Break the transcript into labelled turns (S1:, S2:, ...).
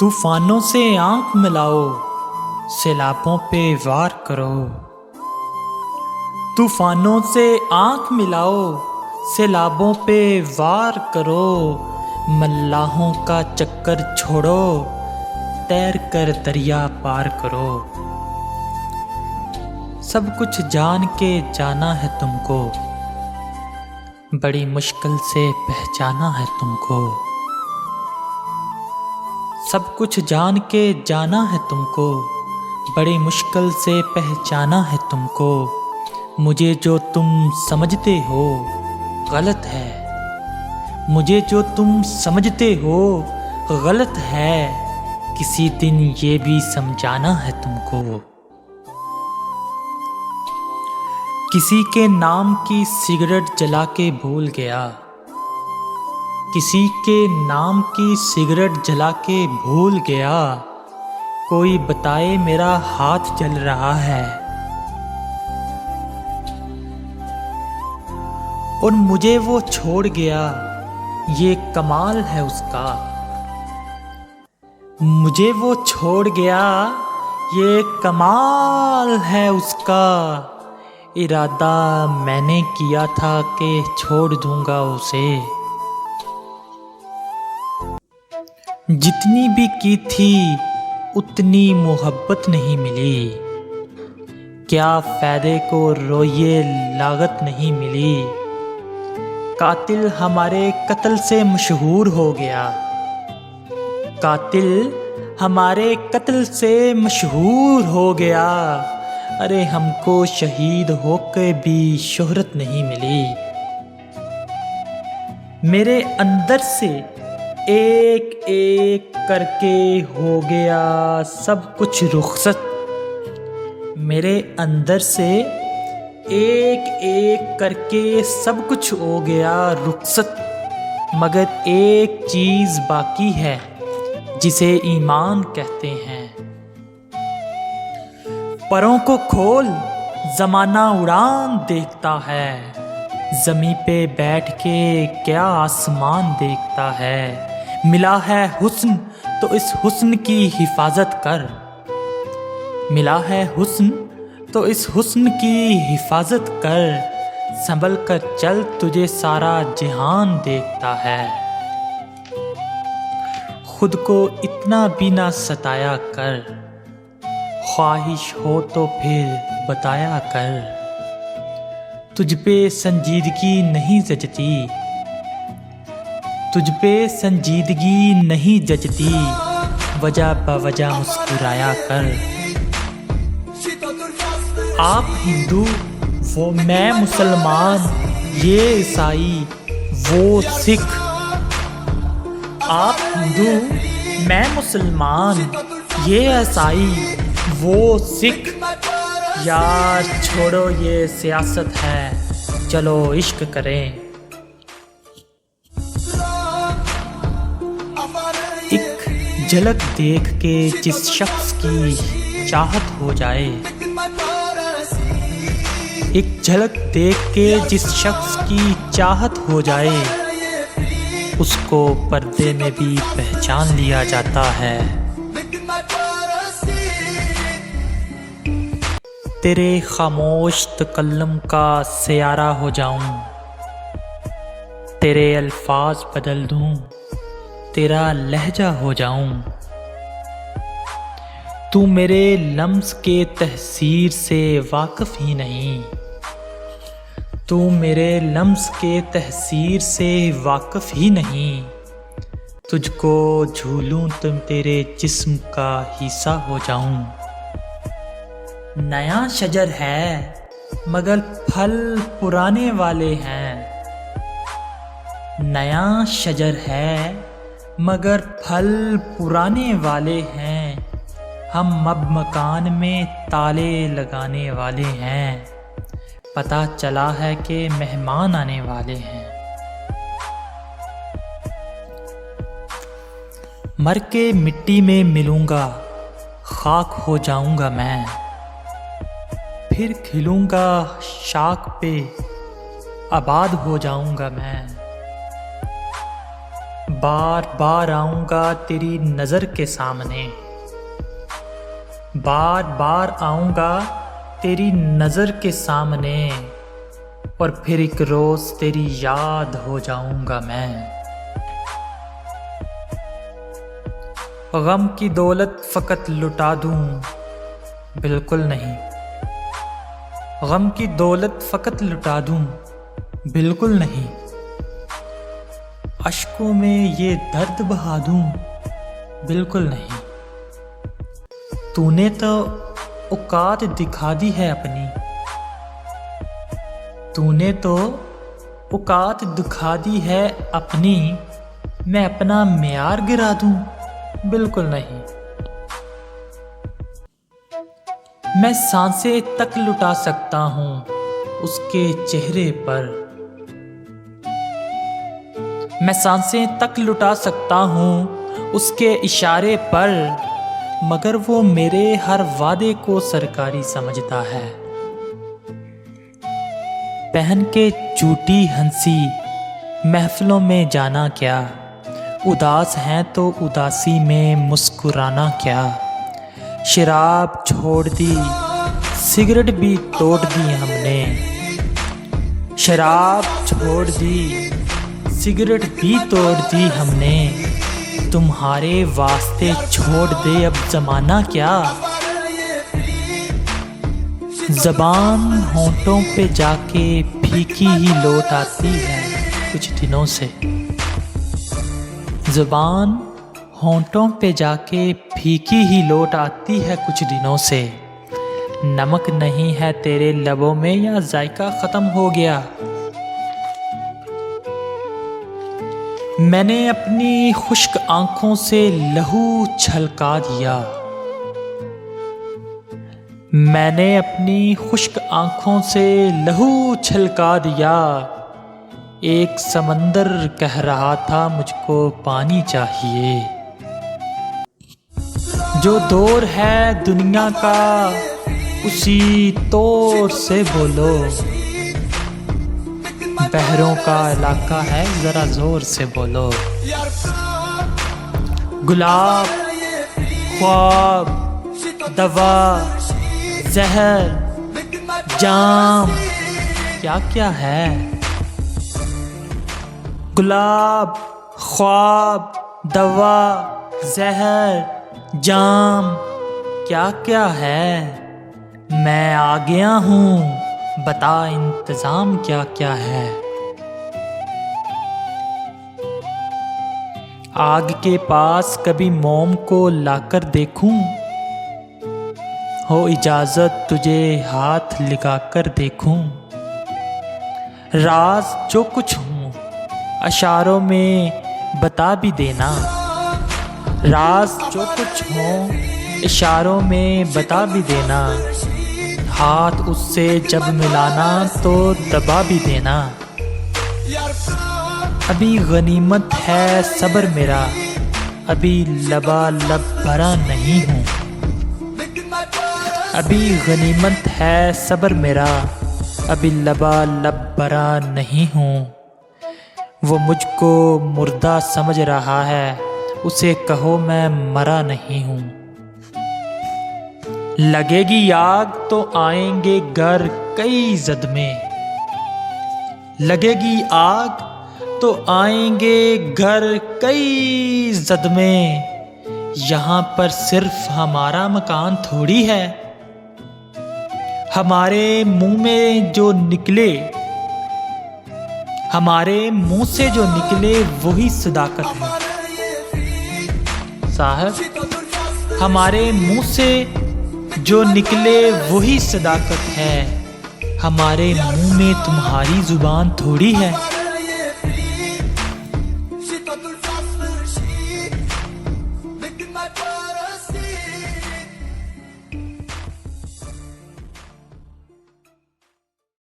S1: तूफानों से आंख मिलाओ, सैलाबों पे वार करो। तूफानों से आंख मिलाओ, सैलाबों पे वार करो। मल्लाहों का चक्कर छोड़ो, तैर कर दरिया पार करो। सब कुछ जान के जाना है तुमको, बड़ी मुश्किल से पहचाना है तुमको। सब कुछ जान के जाना है तुमको, बड़ी मुश्किल से पहचाना है तुमको। मुझे जो तुम समझते हो गलत है, मुझे जो तुम समझते हो गलत है। किसी दिन ये भी समझाना है तुमको। किसी के नाम की सिगरेट जला के भूल गया, किसी के नाम की सिगरेट जला के भूल गया। कोई बताए मेरा हाथ जल रहा है, और मुझे वो छोड़ गया, ये कमाल है उसका। मुझे वो छोड़ गया, ये कमाल है उसका। इरादा मैंने किया था कि छोड़ दूंगा उसे, जितनी भी की थी उतनी मोहब्बत नहीं मिली। क्या फ़ायदे को रोइए लागत नहीं मिली। कातिल हमारे कत्ल से मशहूर हो गया, कातिल हमारे कत्ल से मशहूर हो गया। अरे हमको शहीद होकर भी शोहरत नहीं मिली। मेरे अंदर से एक एक करके हो गया सब कुछ रुखसत। मेरे अंदर से एक एक करके सब कुछ हो गया रुखसत। मगर एक चीज़ बाकी है जिसे ईमान कहते हैं। परों को खोल, ज़माना उड़ान देखता है। ज़मीं पे बैठ के क्या आसमान देखता है। मिला है हुस्न तो इस हुस्न की हिफाजत कर। मिला है हुस्न तो इस हुस्न की हिफाजत कर। संभल कर चल, तुझे सारा जहान देखता है। खुद को इतना भी ना सताया कर, ख्वाहिश हो तो फिर बताया कर। तुझ पे संजीदगी नहीं जचती, तुझ पे संजीदगी नहीं जचती। वजह बवजह मुस्कुराया कर। आप हिंदू वो मैं मुसलमान, ये ईसाई वो सिख। आप हिंदू मैं मुसलमान, ये ईसाई वो सिख। यार छोड़ो ये सियासत है, चलो इश्क करें। एक झलक देख के जिस शख्स की चाहत हो जाए, एक झलक देख के जिस शख्स की चाहत हो जाए, उसको पर्दे में भी पहचान लिया जाता है। तेरे खामोश तकल्लुम का सयारा हो जाऊं, तेरे अल्फाज बदल दूं, तेरा लहजा हो जाऊं। तू मेरे लम्स के तहसीर से वाकिफ ही नहीं, तू मेरे लम्स के तहसीर से वाकिफ ही नहीं। तुझको झूलूं तो तेरे जिस्म का हिस्सा हो जाऊं। नया शजर है मगर फल पुराने वाले हैं। नया शजर है मगर फल पुराने वाले हैं। हम अब मकान में ताले लगाने वाले हैं। पता चला है कि मेहमान आने वाले हैं। मर के मिट्टी में मिलूंगा, खाक हो जाऊंगा मैं। फिर खिलूंगा शाख पे, आबाद हो जाऊंगा मैं। बार बार आऊँगा तेरी नज़र के सामने, बार बार आऊँगा तेरी नज़र के सामने, और फिर एक रोज़ तेरी याद हो जाऊँगा मैं। गम की दौलत फ़कत लुटा दूँ, बिल्कुल नहीं। गम की दौलत फ़कत लुटा दूँ, बिल्कुल नहीं। अश्कों में ये दर्द बहा दूँ, बिल्कुल नहीं। तूने तो औकात दिखा दी है अपनी, तूने तो औकात दिखा दी है अपनी, मैं अपना मेयार गिरा दूँ, बिल्कुल नहीं। मैं सांसें तक लुटा सकता हूँ उसके चेहरे पर, मैं सांसें तक लुटा सकता हूँ उसके इशारे पर, मगर वो मेरे हर वादे को सरकारी समझता है। पहन के झूठी हंसी महफिलों में जाना क्या, उदास हैं तो उदासी में मुस्कुराना क्या। शराब छोड़ दी, सिगरेट भी तोड़ दी हमने, शराब छोड़ दी, सिगरेट भी तोड़ दी हमने, तुम्हारे वास्ते छोड़ दे अब ज़माना क्या। ज़बान होंठों पे जाके फीकी ही लौट आती है कुछ दिनों से, ज़बान होंठों पे जाके फीकी ही लौट आती है कुछ दिनों से। नमक नहीं है तेरे लबों में या जायका ख़त्म हो गया। मैंने अपनी खुश्क आंखों से लहू छलका दिया, मैंने अपनी खुश्क आंखों से लहू छलका दिया। एक समंदर कह रहा था मुझको पानी चाहिए। जो दौर है दुनिया का उसी तौर से बोलो, बहरों का इलाका है जरा जोर से बोलो। गुलाब, ख्वाब, दवा, जहर, जाम, क्या क्या है। गुलाब, ख्वाब, दवा, जहर, जाम, क्या क्या है। मैं आ गया हूँ, बता इंतज़ाम क्या क्या है। आग के पास कभी मोम को लाकर देखूं, हो इजाज़त तुझे हाथ लगाकर देखूं। राज जो कुछ हूँ अशारों में बता भी देना, राज जो कुछ हूँ इशारों में बता भी देना। हाथ उससे जब मिलाना तो दबा भी देना। अभी गनीमत है सब्र मेरा, अभी लबालब भरा नहीं हूँ। अभी गनीमत है सब्र मेरा, अभी लबालब भरा नहीं हूँ। वो मुझको मुर्दा समझ रहा है, उसे कहो मैं मरा नहीं हूँ। लगेगी आग तो आएंगे घर कई ज़दमे, लगेगी आग तो आएंगे घर कई ज़दमे। यहाँ पर सिर्फ हमारा मकान थोड़ी है, हमारे मुंह में जो निकले, हमारे मुंह से जो निकले वही सदाकत है। साहब हमारे मुंह से जो निकले वही सदाकत है, हमारे मुंह में तुम्हारी जुबान थोड़ी है।